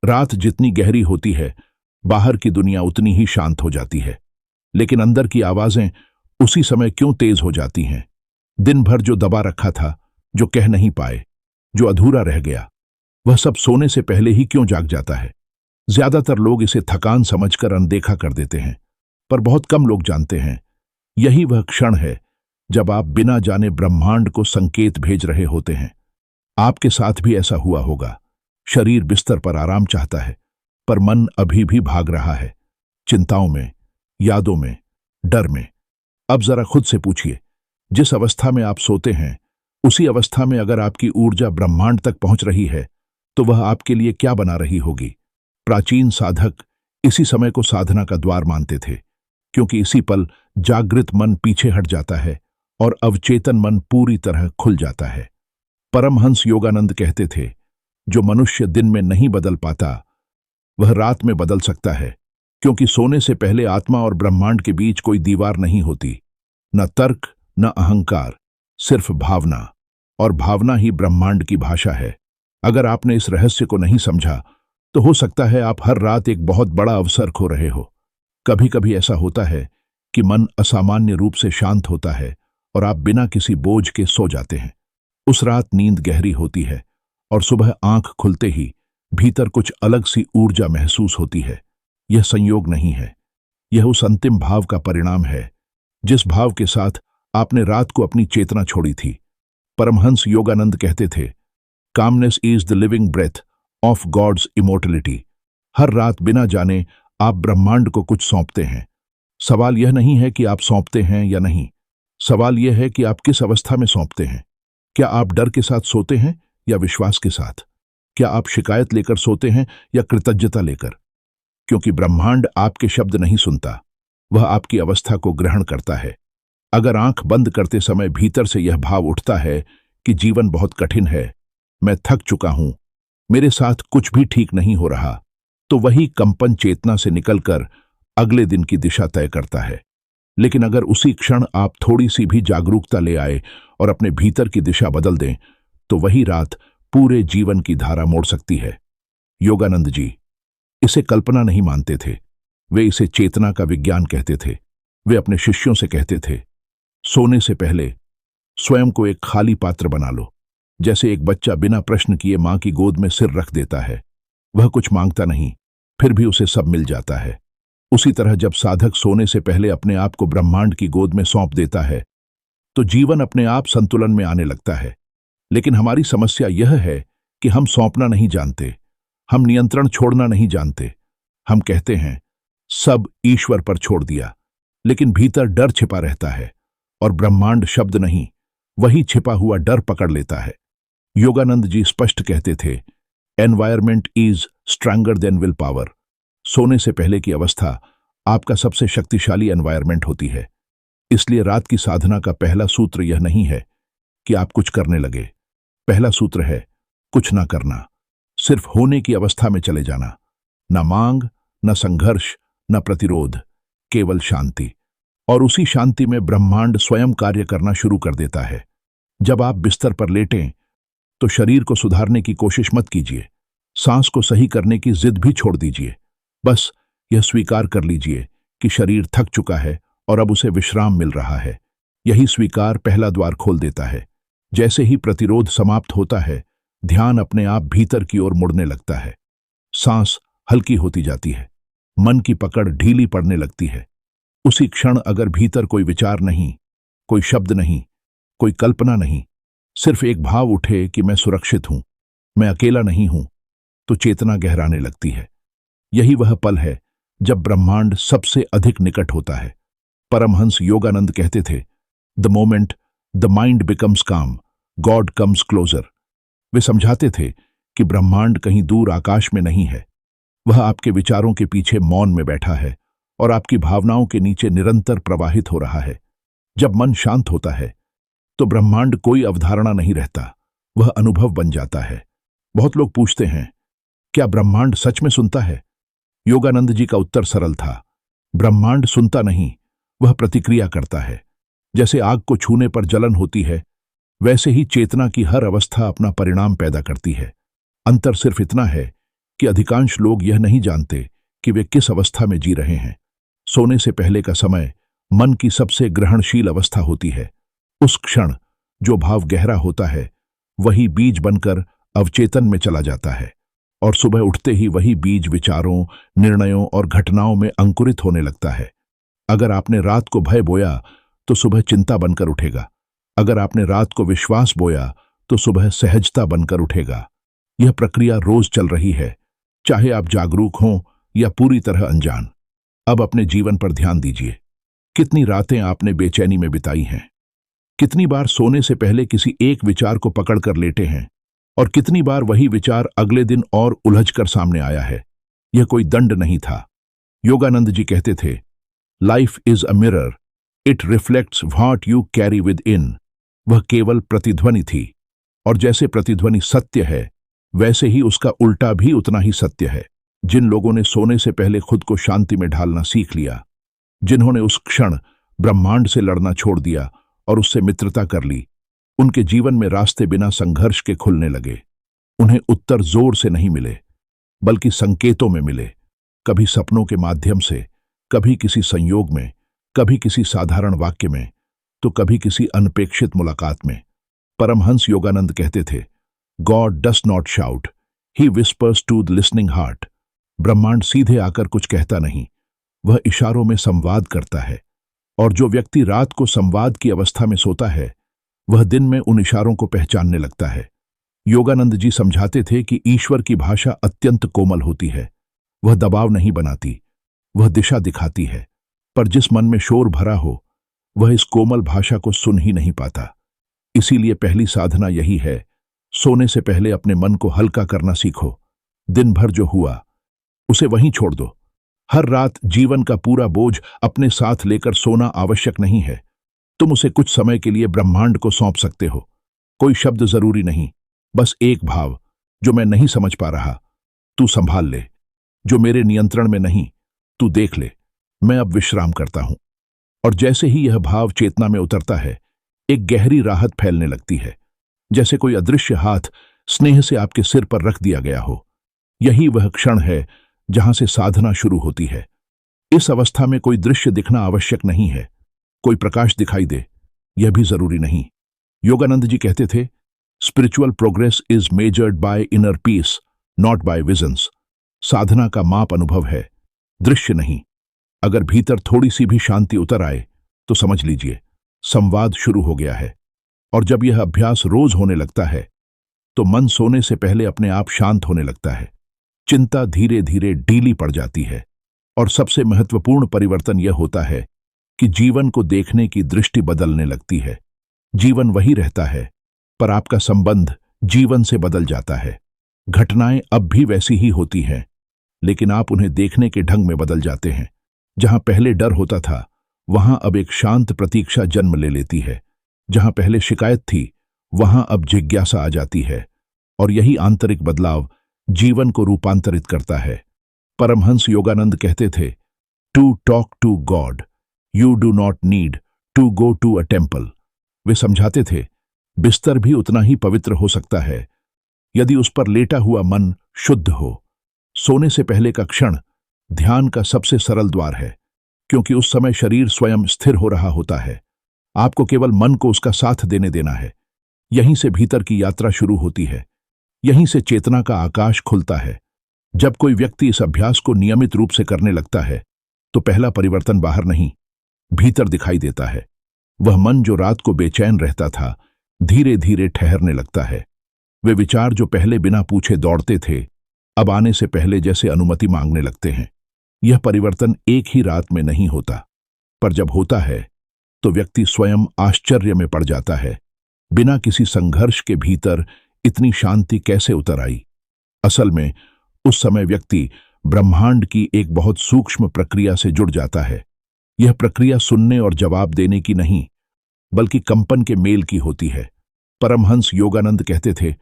रात जितनी गहरी होती है, बाहर की दुनिया उतनी ही शांत हो जाती है, लेकिन अंदर की आवाजें उसी समय क्यों तेज हो जाती हैं? दिन भर जो दबा रखा था, जो कह नहीं पाए, जो अधूरा रह गया, वह सब सोने से पहले ही क्यों जाग जाता है? ज्यादातर लोग इसे थकान समझकर अनदेखा कर देते हैं, पर बहुत कम लोग जानते हैं यही वह क्षण है जब आप बिना जाने ब्रह्मांड को संकेत भेज रहे होते हैं। आपके साथ भी ऐसा हुआ होगा। शरीर बिस्तर पर आराम चाहता है, पर मन अभी भी भाग रहा है, चिंताओं में, यादों में, डर में। अब जरा खुद से पूछिए, जिस अवस्था में आप सोते हैं, उसी अवस्था में अगर आपकी ऊर्जा ब्रह्मांड तक पहुंच रही है, तो वह आपके लिए क्या बना रही होगी? प्राचीन साधक इसी समय को साधना का द्वार मानते थे, क्योंकि इसी पल जागृत मन पीछे हट जाता है और अवचेतन मन पूरी तरह खुल जाता है। परमहंस योगानंद कहते थे, जो मनुष्य दिन में नहीं बदल पाता, वह रात में बदल सकता है, क्योंकि सोने से पहले आत्मा और ब्रह्मांड के बीच कोई दीवार नहीं होती, न तर्क न अहंकार, सिर्फ भावना, और भावना ही ब्रह्मांड की भाषा है। अगर आपने इस रहस्य को नहीं समझा, तो हो सकता है आप हर रात एक बहुत बड़ा अवसर खो रहे हो। कभी कभी ऐसा होता है कि मन असामान्य रूप से शांत होता है और आप बिना किसी बोझ के सो जाते हैं। उस रात नींद गहरी होती है और सुबह आंख खुलते ही भीतर कुछ अलग सी ऊर्जा महसूस होती है। यह संयोग नहीं है, यह उस अंतिम भाव का परिणाम है जिस भाव के साथ आपने रात को अपनी चेतना छोड़ी थी। परमहंस योगानंद कहते थे, calmness is the living breath of God's immortality. हर रात बिना जाने आप ब्रह्मांड को कुछ सौंपते हैं। सवाल यह नहीं है कि आप सौंपते हैं या नहीं, सवाल यह है कि आप किस अवस्था में सौंपते हैं। क्या आप डर के साथ सोते हैं या विश्वास के साथ? क्या आप शिकायत लेकर सोते हैं या कृतज्ञता लेकर? क्योंकि ब्रह्मांड आपके शब्द नहीं सुनता, वह आपकी अवस्था को ग्रहण करता है। अगर आंख बंद करते समय भीतर से यह भाव उठता है कि जीवन बहुत कठिन है, मैं थक चुका हूं, मेरे साथ कुछ भी ठीक नहीं हो रहा, तो वही कंपन चेतना से निकलकर अगले दिन की दिशा तय करता है। लेकिन अगर उसी क्षण आप थोड़ी सी भी जागरूकता ले आए और अपने भीतर की दिशा बदल दें, तो वही रात पूरे जीवन की धारा मोड़ सकती है। योगानंद जी इसे कल्पना नहीं मानते थे, वे इसे चेतना का विज्ञान कहते थे। वे अपने शिष्यों से कहते थे, सोने से पहले स्वयं को एक खाली पात्र बना लो। जैसे एक बच्चा बिना प्रश्न किए मां की गोद में सिर रख देता है, वह कुछ मांगता नहीं, फिर भी उसे सब मिल जाता है। उसी तरह जब साधक सोने से पहले अपने आप को ब्रह्मांड की गोद में सौंप देता है, तो जीवन अपने आप संतुलन में आने लगता है। लेकिन हमारी समस्या यह है कि हम सौंपना नहीं जानते, हम नियंत्रण छोड़ना नहीं जानते। हम कहते हैं सब ईश्वर पर छोड़ दिया, लेकिन भीतर डर छिपा रहता है और ब्रह्मांड शब्द नहीं, वही छिपा हुआ डर पकड़ लेता है। योगानंद जी स्पष्ट कहते थे, environment is stronger then will power. सोने से पहले की अवस्था आपका सबसे शक्तिशाली एनवायरमेंट होती है। इसलिए रात की साधना का पहला सूत्र यह नहीं है कि आप कुछ करने लगे, पहला सूत्र है कुछ ना करना, सिर्फ होने की अवस्था में चले जाना। न मांग, न संघर्ष, न प्रतिरोध, केवल शांति। और उसी शांति में ब्रह्मांड स्वयं कार्य करना शुरू कर देता है। जब आप बिस्तर पर लेटें, तो शरीर को सुधारने की कोशिश मत कीजिए, सांस को सही करने की जिद भी छोड़ दीजिए। बस यह स्वीकार कर लीजिए कि शरीर थक चुका है और अब उसे विश्राम मिल रहा है। यही स्वीकार पहला द्वार खोल देता है। जैसे ही प्रतिरोध समाप्त होता है, ध्यान अपने आप भीतर की ओर मुड़ने लगता है। सांस हल्की होती जाती है, मन की पकड़ ढीली पड़ने लगती है। उसी क्षण अगर भीतर कोई विचार नहीं, कोई शब्द नहीं, कोई कल्पना नहीं, सिर्फ एक भाव उठे कि मैं सुरक्षित हूं, मैं अकेला नहीं हूं, तो चेतना गहराने लगती है। यही वह पल है जब ब्रह्मांड सबसे अधिक निकट होता है। परमहंस योगानंद कहते थे, the moment the mind becomes काम, गॉड कम्स क्लोजर। वे समझाते थे कि ब्रह्मांड कहीं दूर आकाश में नहीं है, वह आपके विचारों के पीछे मौन में बैठा है और आपकी भावनाओं के नीचे निरंतर प्रवाहित हो रहा है। जब मन शांत होता है, तो ब्रह्मांड कोई अवधारणा नहीं रहता, वह अनुभव बन जाता है। बहुत लोग पूछते हैं, क्या ब्रह्मांड सच में सुनता है? योगानंद जी का उत्तर सरल था, ब्रह्मांड सुनता नहीं, वह प्रतिक्रिया करता है। जैसे आग को छूने पर जलन होती है, वैसे ही चेतना की हर अवस्था अपना परिणाम पैदा करती है। अंतर सिर्फ इतना है कि अधिकांश लोग यह नहीं जानते कि वे किस अवस्था में जी रहे हैं। सोने से पहले का समय मन की सबसे ग्रहणशील अवस्था होती है। उस क्षण जो भाव गहरा होता है वही बीज बनकर अवचेतन में चला जाता है, और सुबह उठते ही वही बीज विचारों, निर्णयों और घटनाओं में अंकुरित होने लगता है। अगर आपने रात को भय बोया तो सुबह चिंता बनकर उठेगा। अगर आपने रात को विश्वास बोया तो सुबह सहजता बनकर उठेगा। यह प्रक्रिया रोज चल रही है, चाहे आप जागरूक हों या पूरी तरह अनजान। अब अपने जीवन पर ध्यान दीजिए। कितनी रातें आपने बेचैनी में बिताई हैं? कितनी बार सोने से पहले किसी एक विचार को पकड़कर लेटे हैं, और कितनी बार वही विचार अगले दिन और उलझकर सामने आया है? यह कोई दंड नहीं था। योगानंद जी कहते थे, life is a mirror, it reflects what you carry with in. वह केवल प्रतिध्वनि थी, और जैसे प्रतिध्वनि सत्य है वैसे ही उसका उल्टा भी उतना ही सत्य है। जिन लोगों ने सोने से पहले खुद को शांति में ढालना सीख लिया, जिन्होंने उस क्षण ब्रह्मांड से लड़ना छोड़ दिया और उससे मित्रता कर ली, उनके जीवन में रास्ते बिना संघर्ष के खुलने लगे। उन्हें उत्तर जोर से नहीं मिले, बल्कि संकेतों में मिले। कभी सपनों के माध्यम से, कभी किसी संयोग में, कभी किसी साधारण वाक्य में, तो कभी किसी अनपेक्षित मुलाकात में। परमहंस योगानंद कहते थे, God does not shout, he whispers to the listening heart. ब्रह्मांड सीधे आकर कुछ कहता नहीं, वह इशारों में संवाद करता है। और जो व्यक्ति रात को संवाद की अवस्था में सोता है, वह दिन में उन इशारों को पहचानने लगता है। योगानंद जी समझाते थे कि ईश्वर की भाषा अत्यंत कोमल होती है। वह दबाव नहीं बनाती, वह दिशा दिखाती है। पर जिस मन में शोर भरा हो, वह इस कोमल भाषा को सुन ही नहीं पाता। इसीलिए पहली साधना यही है, सोने से पहले अपने मन को हल्का करना सीखो। दिन भर जो हुआ उसे वहीं छोड़ दो। हर रात जीवन का पूरा बोझ अपने साथ लेकर सोना आवश्यक नहीं है। तुम उसे कुछ समय के लिए ब्रह्मांड को सौंप सकते हो। कोई शब्द जरूरी नहीं, बस एक भाव, जो मैं नहीं समझ पा रहा, तू संभाल ले। जो मेरे नियंत्रण में नहीं, तू देख ले। मैं अब विश्राम करता हूं। और जैसे ही यह भाव चेतना में उतरता है, एक गहरी राहत फैलने लगती है, जैसे कोई अदृश्य हाथ स्नेह से आपके सिर पर रख दिया गया हो। यही वह क्षण है जहां से साधना शुरू होती है। इस अवस्था में कोई दृश्य दिखना आवश्यक नहीं है, कोई प्रकाश दिखाई दे, यह भी जरूरी नहीं। योगानंद जी कहते थे, spiritual progress is measured by inner peace, not by visions. साधना का माप अनुभव है, दृश्य नहीं। अगर भीतर थोड़ी सी भी शांति उतर आए तो समझ लीजिए संवाद शुरू हो गया है। और जब यह अभ्यास रोज होने लगता है तो मन सोने से पहले अपने आप शांत होने लगता है। चिंता धीरे धीरे ढीली पड़ जाती है, और सबसे महत्वपूर्ण परिवर्तन यह होता है कि जीवन को देखने की दृष्टि बदलने लगती है। जीवन वही रहता है, पर आपका संबंध जीवन से बदल जाता है। घटनाएं अब भी वैसी ही होती हैं, लेकिन आप उन्हें देखने के ढंग में बदल जाते हैं। जहां पहले डर होता था, वहां अब एक शांत प्रतीक्षा जन्म ले लेती है। जहां पहले शिकायत थी, वहां अब जिज्ञासा आ जाती है। और यही आंतरिक बदलाव जीवन को रूपांतरित करता है। परमहंस योगानंद कहते थे, to talk to God you do not need to go to a temple. वे समझाते थे, बिस्तर भी उतना ही पवित्र हो सकता है यदि उस पर लेटा हुआ मन शुद्ध हो। सोने से पहले का क्षण ध्यान का सबसे सरल द्वार है, क्योंकि उस समय शरीर स्वयं स्थिर हो रहा होता है। आपको केवल मन को उसका साथ देने देना है। यहीं से भीतर की यात्रा शुरू होती है, यहीं से चेतना का आकाश खुलता है। जब कोई व्यक्ति इस अभ्यास को नियमित रूप से करने लगता है, तो पहला परिवर्तन बाहर नहीं, भीतर दिखाई देता है। वह मन जो रात को बेचैन रहता था, धीरे धीरे ठहरने लगता है। वे विचार जो पहले बिना पूछे दौड़ते थे, अब आने से पहले जैसे अनुमति मांगने लगते हैं। यह परिवर्तन एक ही रात में नहीं होता, पर जब होता है तो व्यक्ति स्वयं आश्चर्य में पड़ जाता है। बिना किसी संघर्ष के भीतर इतनी शांति कैसे उतर आई? असल में उस समय व्यक्ति ब्रह्मांड की एक बहुत सूक्ष्म प्रक्रिया से जुड़ जाता है। यह प्रक्रिया सुनने और जवाब देने की नहीं, बल्कि कंपन के मेल की होती है। परमहंस योगानंद कहते थे,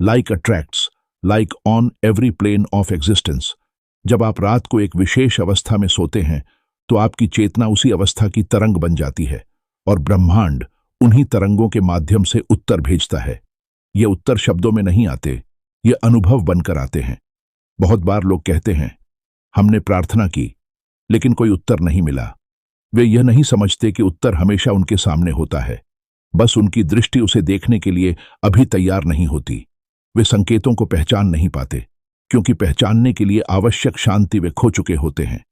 like attracts, like on every plane of existence. जब आप रात को एक विशेष अवस्था में सोते हैं, तो आपकी चेतना उसी अवस्था की तरंग बन जाती है, और ब्रह्मांड उन्हीं तरंगों के माध्यम से उत्तर भेजता है। ये उत्तर शब्दों में नहीं आते, ये अनुभव बनकर आते हैं। बहुत बार लोग कहते हैं, हमने प्रार्थना की लेकिन कोई उत्तर नहीं मिला। वे यह नहीं समझते कि उत्तर हमेशा उनके सामने होता है, बस उनकी दृष्टि उसे देखने के लिए अभी तैयार नहीं होती। वे संकेतों को पहचान नहीं पाते, क्योंकि पहचानने के लिए आवश्यक शांति वे खो चुके होते हैं।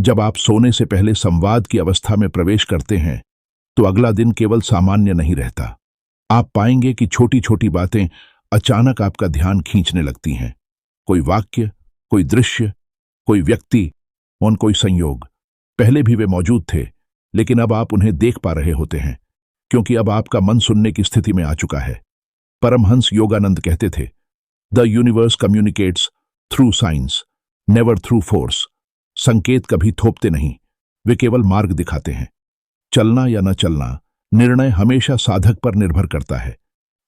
जब आप सोने से पहले संवाद की अवस्था में प्रवेश करते हैं, तो अगला दिन केवल सामान्य नहीं रहता। आप पाएंगे कि छोटी छोटी बातें अचानक आपका ध्यान खींचने लगती हैं। कोई वाक्य, कोई दृश्य, कोई व्यक्ति और कोई संयोग। पहले भी वे मौजूद थे, लेकिन अब आप उन्हें देख पा रहे होते हैं, क्योंकि अब आपका मन सुनने की स्थिति में आ चुका है। परमहंस योगानंद कहते थे, the universe communicates through science, never through force. संकेत कभी थोपते नहीं, वे केवल मार्ग दिखाते हैं। चलना या न चलना, निर्णय हमेशा साधक पर निर्भर करता है।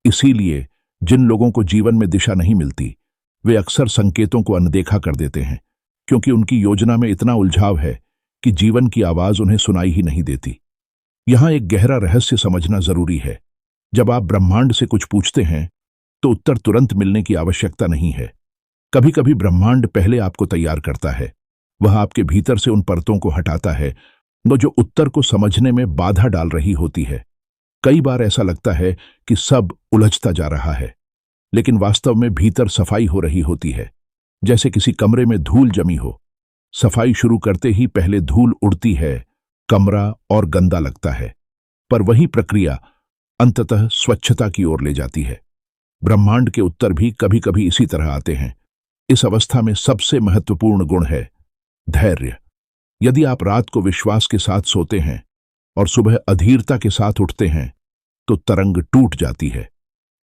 इसीलिए जिन लोगों को जीवन में दिशा नहीं मिलती, वे अक्सर संकेतों को अनदेखा कर देते हैं, क्योंकि उनकी योजना में इतना उलझाव है कि जीवन की आवाज उन्हें सुनाई ही नहीं देती। यहां एक गहरा रहस्य समझना जरूरी है। जब आप ब्रह्मांड से कुछ पूछते हैं, तो उत्तर तुरंत मिलने की आवश्यकता नहीं है। कभी कभी ब्रह्मांड पहले आपको तैयार करता है। वह आपके भीतर से उन परतों को हटाता है जो उत्तर को समझने में बाधा डाल रही होती है। कई बार ऐसा लगता है कि सब उलझता जा रहा है, लेकिन वास्तव में भीतर सफाई हो रही होती है। जैसे किसी कमरे में धूल जमी हो। सफाई शुरू करते ही पहले धूल उड़ती है, कमरा और गंदा लगता है, पर वही प्रक्रिया अंततः स्वच्छता की ओर ले जाती है। ब्रह्मांड के उत्तर भी कभी कभी इसी तरह आते हैं। इस अवस्था में सबसे महत्वपूर्ण गुण है धैर्य। यदि आप रात को विश्वास के साथ सोते हैं और सुबह अधीरता के साथ उठते हैं, तो तरंग टूट जाती है।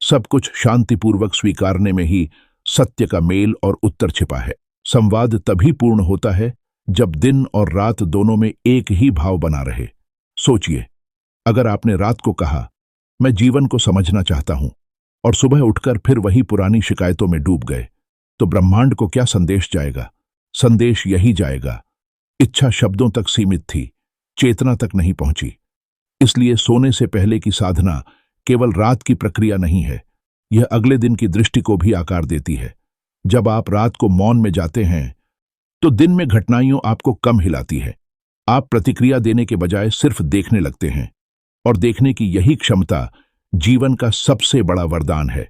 सब कुछ शांतिपूर्वक स्वीकारने में ही सत्य का मेल और उत्तर छिपा है। संवाद तभी पूर्ण होता है जब दिन और रात दोनों में एक ही भाव बना रहे। सोचिए, अगर आपने रात को कहा, मैं जीवन को समझना चाहता हूं, और सुबह उठकर फिर वही पुरानी शिकायतों में डूब गए, तो ब्रह्मांड को क्या संदेश जाएगा? संदेश यही जाएगा, इच्छा शब्दों तक सीमित थी, चेतना तक नहीं पहुंची। इसलिए सोने से पहले की साधना केवल रात की प्रक्रिया नहीं है, यह अगले दिन की दृष्टि को भी आकार देती है। जब आप रात को मौन में जाते हैं, तो दिन में घटनाएं आपको कम हिलाती है। आप प्रतिक्रिया देने के बजाय सिर्फ देखने लगते हैं, और देखने की यही क्षमता जीवन का सबसे बड़ा वरदान है।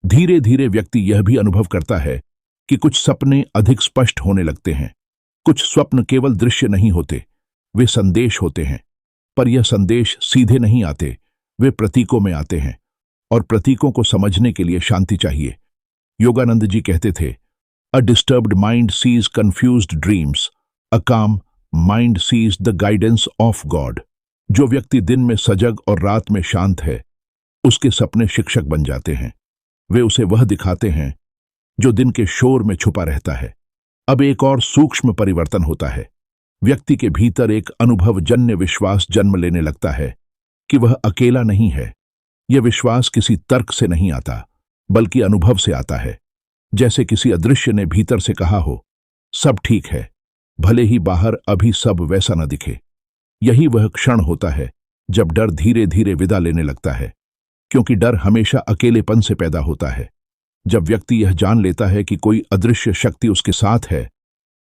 धीरे धीरे व्यक्ति यह भी अनुभव करता है कि कुछ सपने अधिक स्पष्ट होने लगते हैं। कुछ स्वप्न केवल दृश्य नहीं होते, वे संदेश होते हैं। पर यह संदेश सीधे नहीं आते, वे प्रतीकों में आते हैं, और प्रतीकों को समझने के लिए शांति चाहिए। योगानंद जी कहते थे, a disturbed mind sees confused dreams, a calm mind sees the guidance of God. जो व्यक्ति दिन में सजग और रात में शांत है, उसके सपने शिक्षक बन जाते हैं। वे उसे वह दिखाते हैं जो दिन के शोर में छुपा रहता है। अब एक और सूक्ष्म परिवर्तन होता है। व्यक्ति के भीतर एक अनुभवजन्य विश्वास जन्म लेने लगता है कि वह अकेला नहीं है। यह विश्वास किसी तर्क से नहीं आता, बल्कि अनुभव से आता है। जैसे किसी अदृश्य ने भीतर से कहा हो, सब ठीक है, भले ही बाहर अभी सब वैसा न दिखे। यही वह क्षण होता है जब डर धीरे धीरे विदा लेने लगता है, क्योंकि डर हमेशा अकेलेपन से पैदा होता है। जब व्यक्ति यह जान लेता है कि कोई अदृश्य शक्ति उसके साथ है,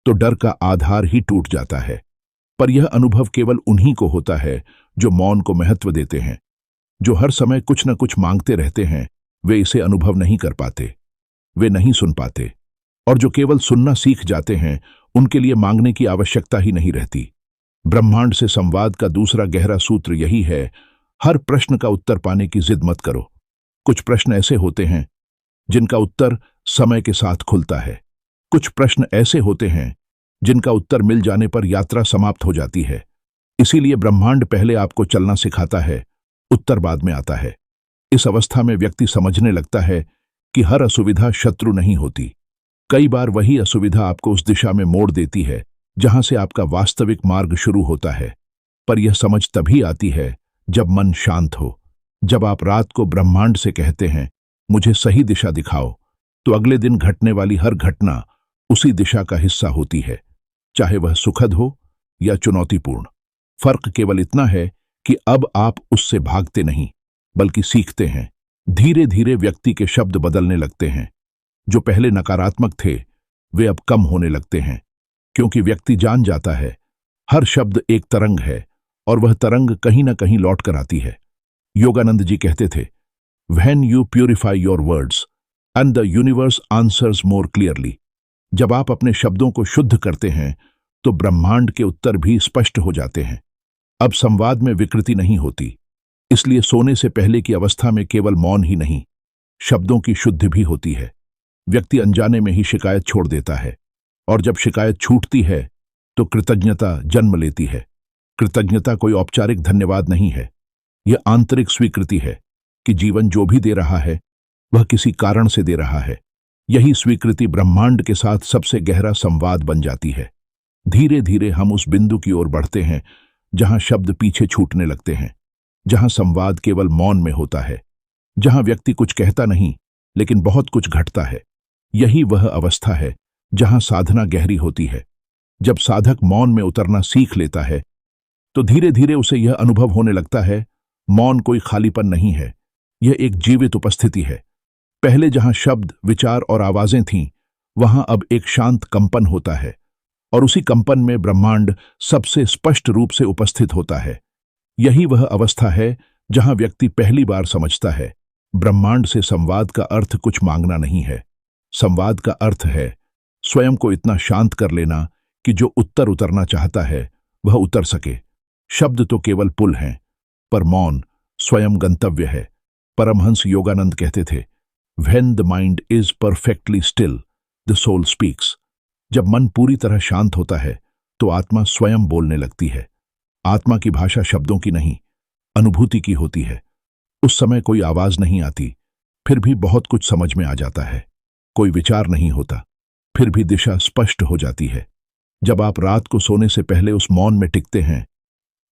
तो डर का आधार ही टूट जाता है। पर यह अनुभव केवल उन्हीं को होता है जो मौन को महत्व देते हैं। जो हर समय कुछ न कुछ मांगते रहते हैं, वे इसे अनुभव नहीं कर पाते, वे नहीं सुन पाते। और जो केवल सुनना सीख जाते हैं, उनके लिए मांगने की आवश्यकता ही नहीं रहती। ब्रह्मांड से संवाद का दूसरा गहरा सूत्र यही है, हर प्रश्न का उत्तर पाने की जिद मत करो। कुछ प्रश्न ऐसे होते हैं जिनका उत्तर समय के साथ खुलता है। कुछ प्रश्न ऐसे होते हैं जिनका उत्तर मिल जाने पर यात्रा समाप्त हो जाती है। इसीलिए ब्रह्मांड पहले आपको चलना सिखाता है, उत्तर बाद में आता है। इस अवस्था में व्यक्ति समझने लगता है कि हर असुविधा शत्रु नहीं होती। कई बार वही असुविधा आपको उस दिशा में मोड़ देती है जहां से आपका वास्तविक मार्ग शुरू होता है। पर यह समझ तभी आती है जब मन शांत हो। जब आप रात को ब्रह्मांड से कहते हैं, मुझे सही दिशा दिखाओ, तो अगले दिन घटने वाली हर घटना उसी दिशा का हिस्सा होती है, चाहे वह सुखद हो या चुनौतीपूर्ण। फर्क केवल इतना है कि अब आप उससे भागते नहीं, बल्कि सीखते हैं। धीरे धीरे व्यक्ति के शब्द बदलने लगते हैं। जो पहले नकारात्मक थे, वे अब कम होने लगते हैं, क्योंकि व्यक्ति जान जाता है हर शब्द एक तरंग है और वह तरंग कहीं ना कहीं लौट कर आती है। योगानंद जी कहते थे, When you purify your words and the universe answers more clearly। जब आप अपने शब्दों को शुद्ध करते हैं तो ब्रह्मांड के उत्तर भी स्पष्ट हो जाते हैं। अब संवाद में विकृति नहीं होती, इसलिए सोने से पहले की अवस्था में केवल मौन ही नहीं, शब्दों की शुद्धि भी होती है। व्यक्ति अनजाने में ही शिकायत छोड़ देता है, और जब शिकायत छूटती है तो कृतज्ञता जन्म लेती है। कृतज्ञता कोई औपचारिक धन्यवाद नहीं है, यह आंतरिक स्वीकृति है कि जीवन जो भी दे रहा है वह किसी कारण से दे रहा है। यही स्वीकृति ब्रह्मांड के साथ सबसे गहरा संवाद बन जाती है। धीरे धीरे हम उस बिंदु की ओर बढ़ते हैं जहां शब्द पीछे छूटने लगते हैं, जहां संवाद केवल मौन में होता है, जहां व्यक्ति कुछ कहता नहीं लेकिन बहुत कुछ घटता है। यही वह अवस्था है जहां साधना गहरी होती है। जब साधक मौन में उतरना सीख लेता है तो धीरे धीरे उसे यह अनुभव होने लगता है, मौन कोई खालीपन नहीं है, यह एक जीवित उपस्थिति है। पहले जहां शब्द, विचार और आवाजें थीं, वहां अब एक शांत कंपन होता है, और उसी कंपन में ब्रह्मांड सबसे स्पष्ट रूप से उपस्थित होता है। यही वह अवस्था है जहां व्यक्ति पहली बार समझता है, ब्रह्मांड से संवाद का अर्थ कुछ मांगना नहीं है। संवाद का अर्थ है स्वयं को इतना शांत कर लेना कि जो उत्तर उतरना चाहता है वह उतर सके। शब्द तो केवल पुल हैं, पर मौन स्वयं गंतव्य है। परमहंस योगानंद कहते थे, When the mind is perfectly still, the soul speaks। जब मन पूरी तरह शांत होता है तो आत्मा स्वयं बोलने लगती है। आत्मा की भाषा शब्दों की नहीं, अनुभूति की होती है। उस समय कोई आवाज नहीं आती, फिर भी बहुत कुछ समझ में आ जाता है। कोई विचार नहीं होता, फिर भी दिशा स्पष्ट हो जाती है। जब आप रात को सोने से पहले उस मौन में टिकते हैं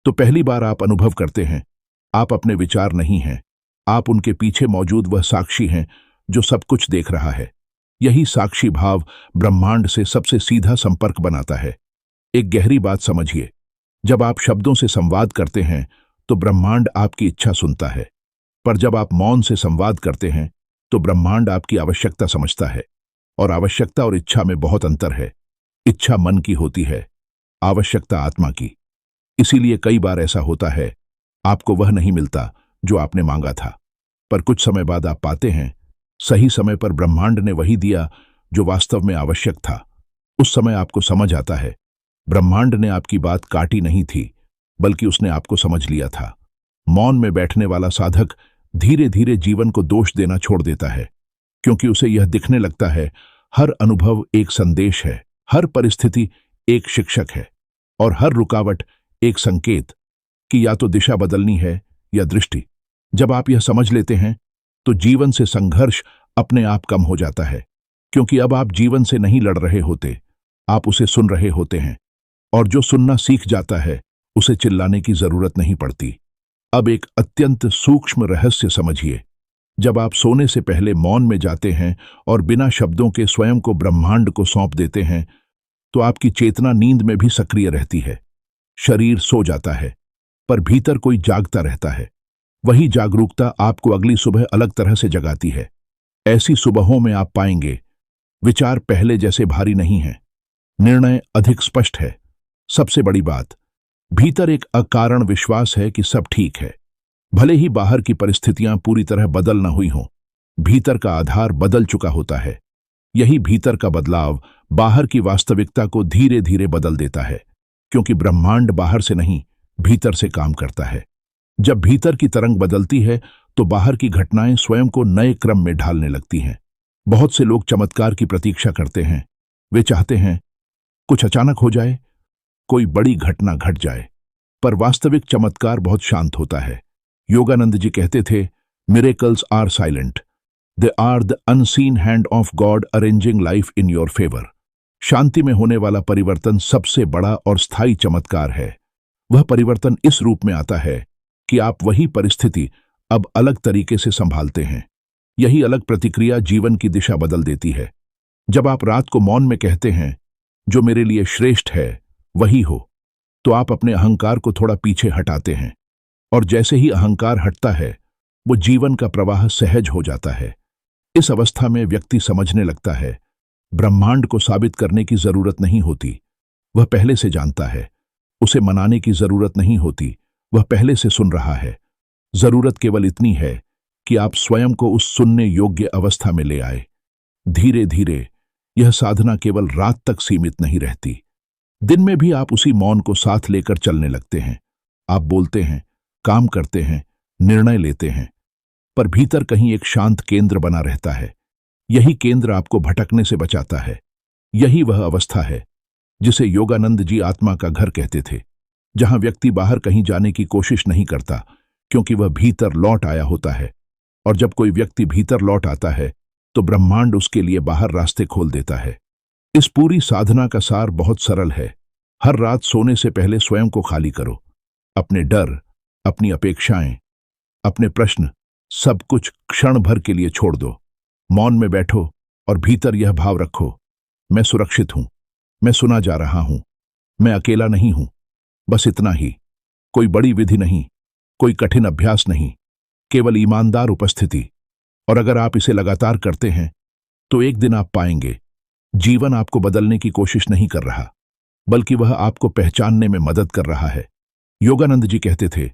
तो पहली बार आप अनुभव करते हैं, आप अपने विचार नहीं हैं, आप उनके पीछे मौजूद वह साक्षी हैं जो सब कुछ देख रहा है। यही साक्षी भाव ब्रह्मांड से सबसे सीधा संपर्क बनाता है। एक गहरी बात समझिए, जब आप शब्दों से संवाद करते हैं तो ब्रह्मांड आपकी इच्छा सुनता है, पर जब आप मौन से संवाद करते हैं तो ब्रह्मांड आपकी आवश्यकता समझता है। और आवश्यकता और इच्छा में बहुत अंतर है। इच्छा मन की होती है, आवश्यकता आत्मा की। इसीलिए कई बार ऐसा होता है, आपको वह नहीं मिलता जो आपने मांगा था, पर कुछ समय बाद आप पाते हैं सही समय पर ब्रह्मांड ने वही दिया जो वास्तव में आवश्यक था। उस समय आपको समझ आता है, ब्रह्मांड ने आपकी बात काटी नहीं थी, बल्कि उसने आपको समझ लिया था। मौन में बैठने वाला साधक धीरे धीरे जीवन को दोष देना छोड़ देता है, क्योंकि उसे यह दिखने लगता है हर अनुभव एक संदेश है, हर परिस्थिति एक शिक्षक है, और हर रुकावट एक संकेत कि या तो दिशा बदलनी है या दृष्टि। जब आप यह समझ लेते हैं तो जीवन से संघर्ष अपने आप कम हो जाता है, क्योंकि अब आप जीवन से नहीं लड़ रहे होते, आप उसे सुन रहे होते हैं। और जो सुनना सीख जाता है उसे चिल्लाने की जरूरत नहीं पड़ती। अब एक अत्यंत सूक्ष्म रहस्य समझिए, जब आप सोने से पहले मौन में जाते हैं और बिना शब्दों के स्वयं को ब्रह्मांड को सौंप देते हैं तो आपकी चेतना नींद में भी सक्रिय रहती है। शरीर सो जाता है, पर भीतर कोई जागता रहता है। वही जागरूकता आपको अगली सुबह अलग तरह से जगाती है। ऐसी सुबहों में आप पाएंगे विचार पहले जैसे भारी नहीं है, निर्णय अधिक स्पष्ट है। सबसे बड़ी बात, भीतर एक अकारण विश्वास है कि सब ठीक है, भले ही बाहर की परिस्थितियां पूरी तरह बदल न हुई हों। भीतर का आधार बदल चुका होता है। यही भीतर का बदलाव बाहर की वास्तविकता को धीरे धीरे बदल देता है, क्योंकि ब्रह्मांड बाहर से नहीं भीतर से काम करता है। जब भीतर की तरंग बदलती है तो बाहर की घटनाएं स्वयं को नए क्रम में ढालने लगती हैं। बहुत से लोग चमत्कार की प्रतीक्षा करते हैं। वे चाहते हैं कुछ अचानक हो जाए, कोई बड़ी घटना घट जाए, पर वास्तविक चमत्कार बहुत शांत होता है। योगानंद जी कहते थे, miracles are silent, they are the unseen hand of God arranging life in your favour. शांति में होने वाला परिवर्तन सबसे बड़ा और स्थायी चमत्कार है। वह परिवर्तन इस रूप में आता है कि आप वही परिस्थिति अब अलग तरीके से संभालते हैं। यही अलग प्रतिक्रिया जीवन की दिशा बदल देती है। जब आप रात को मौन में कहते हैं, जो मेरे लिए श्रेष्ठ है वही हो, तो आप अपने अहंकार को थोड़ा पीछे हटाते हैं, और जैसे ही अहंकार हटता है वो जीवन का प्रवाह सहज हो जाता है। इस अवस्था में व्यक्ति समझने लगता है, ब्रह्मांड को साबित करने की जरूरत नहीं होती, वह पहले से जानता है। उसे मनाने की जरूरत नहीं होती, वह पहले से सुन रहा है। जरूरत केवल इतनी है कि आप स्वयं को उस सुनने योग्य अवस्था में ले आए। धीरे धीरे यह साधना केवल रात तक सीमित नहीं रहती। दिन में भी आप उसी मौन को साथ लेकर चलने लगते हैं। आप बोलते हैं, काम करते हैं, निर्णय लेते हैं, पर भीतर कहीं एक शांत केंद्र बना रहता है। यही केंद्र आपको भटकने से बचाता है। यही वह अवस्था है जिसे योगानंद जी आत्मा का घर कहते थे, जहां व्यक्ति बाहर कहीं जाने की कोशिश नहीं करता, क्योंकि वह भीतर लौट आया होता है। और जब कोई व्यक्ति भीतर लौट आता है तो ब्रह्मांड उसके लिए बाहर रास्ते खोल देता है। इस पूरी साधना का सार बहुत सरल है। हर रात सोने से पहले स्वयं को खाली करो। अपने डर, अपनी अपेक्षाएं, अपने प्रश्न, सब कुछ क्षण भर के लिए छोड़ दो। मौन में बैठो और भीतर यह भाव रखो, मैं सुरक्षित हूं, मैं सुना जा रहा हूं, मैं अकेला नहीं हूं। बस इतना ही। कोई बड़ी विधि नहीं, कोई कठिन अभ्यास नहीं, केवल ईमानदार उपस्थिति। और अगर आप इसे लगातार करते हैं तो एक दिन आप पाएंगे जीवन आपको बदलने की कोशिश नहीं कर रहा, बल्कि वह आपको पहचानने में मदद कर रहा है। योगानंद जी कहते थे,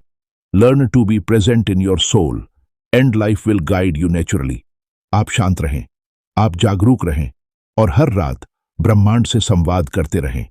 learn to be present in your soul and life will guide you naturally. आप शांत रहें, आप जागरूक रहें और हर रात ब्रह्मांड से संवाद करते रहें।